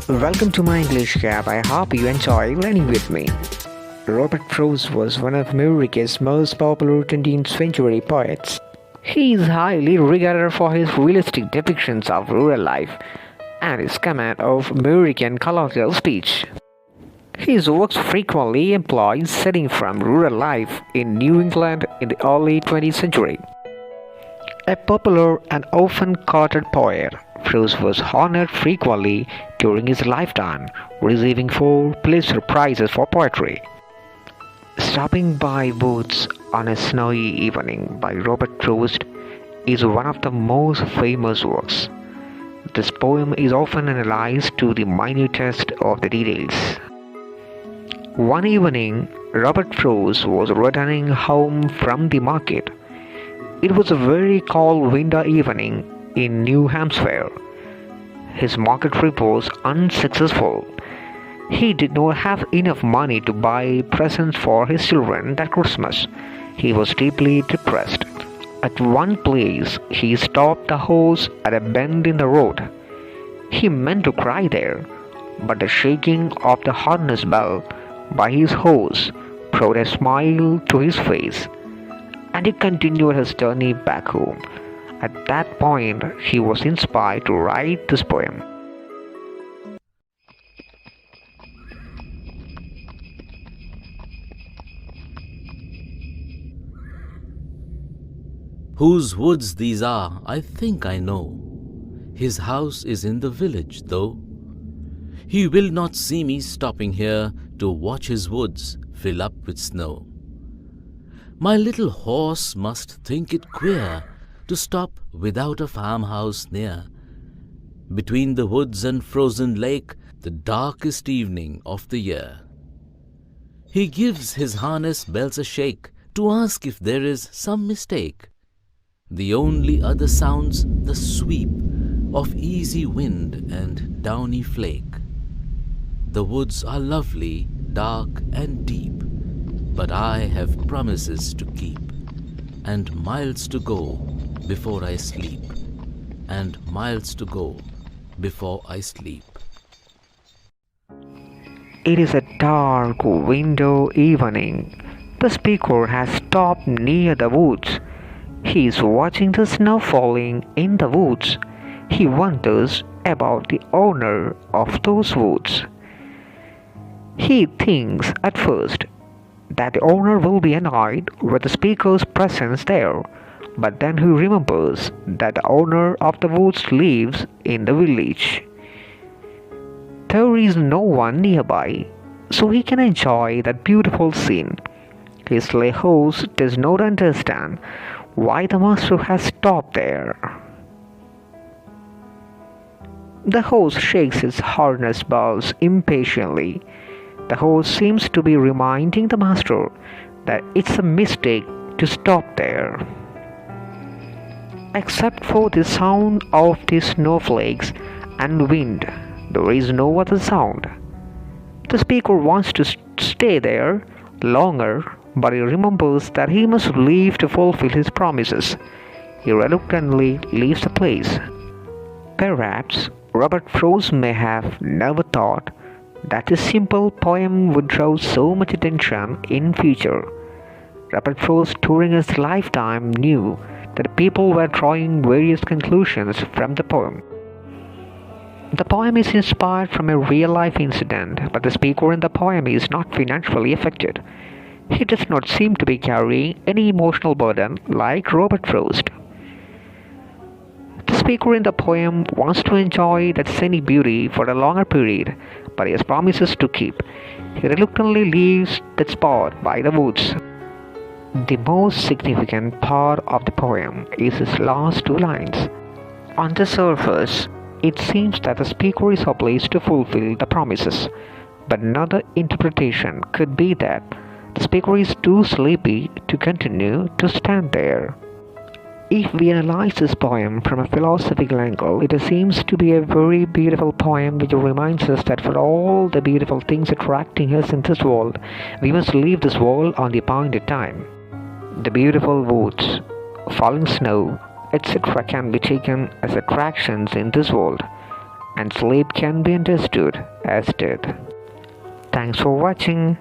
Welcome to my English Gap. I hope you enjoy learning with me. Robert Frost was one of America's most popular 20th century poets. He is highly regarded for his realistic depictions of rural life and his command of American colloquial speech. His works frequently employ settings from rural life in New England in the early 20th century. A popular and often quoted poet, Frost was honored frequently during his lifetime, receiving 4 Pulitzer Prizes for poetry. Stopping by Woods on a Snowy Evening by Robert Frost is one of the most famous works. This poem is often analyzed to the minutest of the details. One evening, Robert Frost was returning home from the market. It was a very cold winter evening in New Hampshire. His market trip was unsuccessful. He did not have enough money to buy presents for his children that Christmas. He was deeply depressed. At one place, he stopped the horse at a bend in the road. He meant to cry there, but the shaking of the harness bell by his horse brought a smile to his face, and he continued his journey back home. At that point, he was inspired to write this poem. Whose woods these are, I think I know. His house is in the village, though. He will not see me stopping here to watch his woods fill up with snow. My little horse must think it queer to stop without a farmhouse near. Between the woods and frozen lake, the darkest evening of the year. He gives his harness bells a shake to ask if there is some mistake. The only other sounds the sweep of easy wind and downy flake. The woods are lovely, dark and deep, but I have promises to keep, and miles to go before I sleep, and miles to go before I sleep. It is a dark winter evening. The speaker has stopped near the woods. He is watching the snow falling in the woods. He wonders about the owner of those woods. He thinks at first that the owner will be annoyed with the speaker's presence there, but then he remembers that the owner of the woods lives in the village. There is no one nearby, so he can enjoy that beautiful scene. His sleigh horse does not understand why the master has stopped there. The horse shakes its harness bells impatiently. The horse seems to be reminding the master that it's a mistake to stop there. Except for the sound of the snowflakes and wind, there is no other sound. The speaker wants to stay there longer, but he remembers that he must leave to fulfill his promises. He reluctantly leaves the place. Perhaps Robert Frost may have never thought that this simple poem would draw so much attention in future. Robert Frost during his lifetime knew that people were drawing various conclusions from the poem. The poem is inspired from a real-life incident, but the speaker in the poem is not financially affected. He does not seem to be carrying any emotional burden like Robert Frost. The speaker in the poem wants to enjoy that scenic beauty for a longer period, but he has promises to keep. He reluctantly leaves that spot by the woods. The most significant part of the poem is his last 2 lines. On the surface, it seems that the speaker is obliged to fulfill the promises, but another interpretation could be that the speaker is too sleepy to continue to stand there. If we analyze this poem from a philosophical angle, it seems to be a very beautiful poem which reminds us that for all the beautiful things attracting us in this world, we must leave this world on the appointed time. The beautiful woods, falling snow, etc. can be taken as attractions in this world. and sleep can be understood as death. Thanks for watching.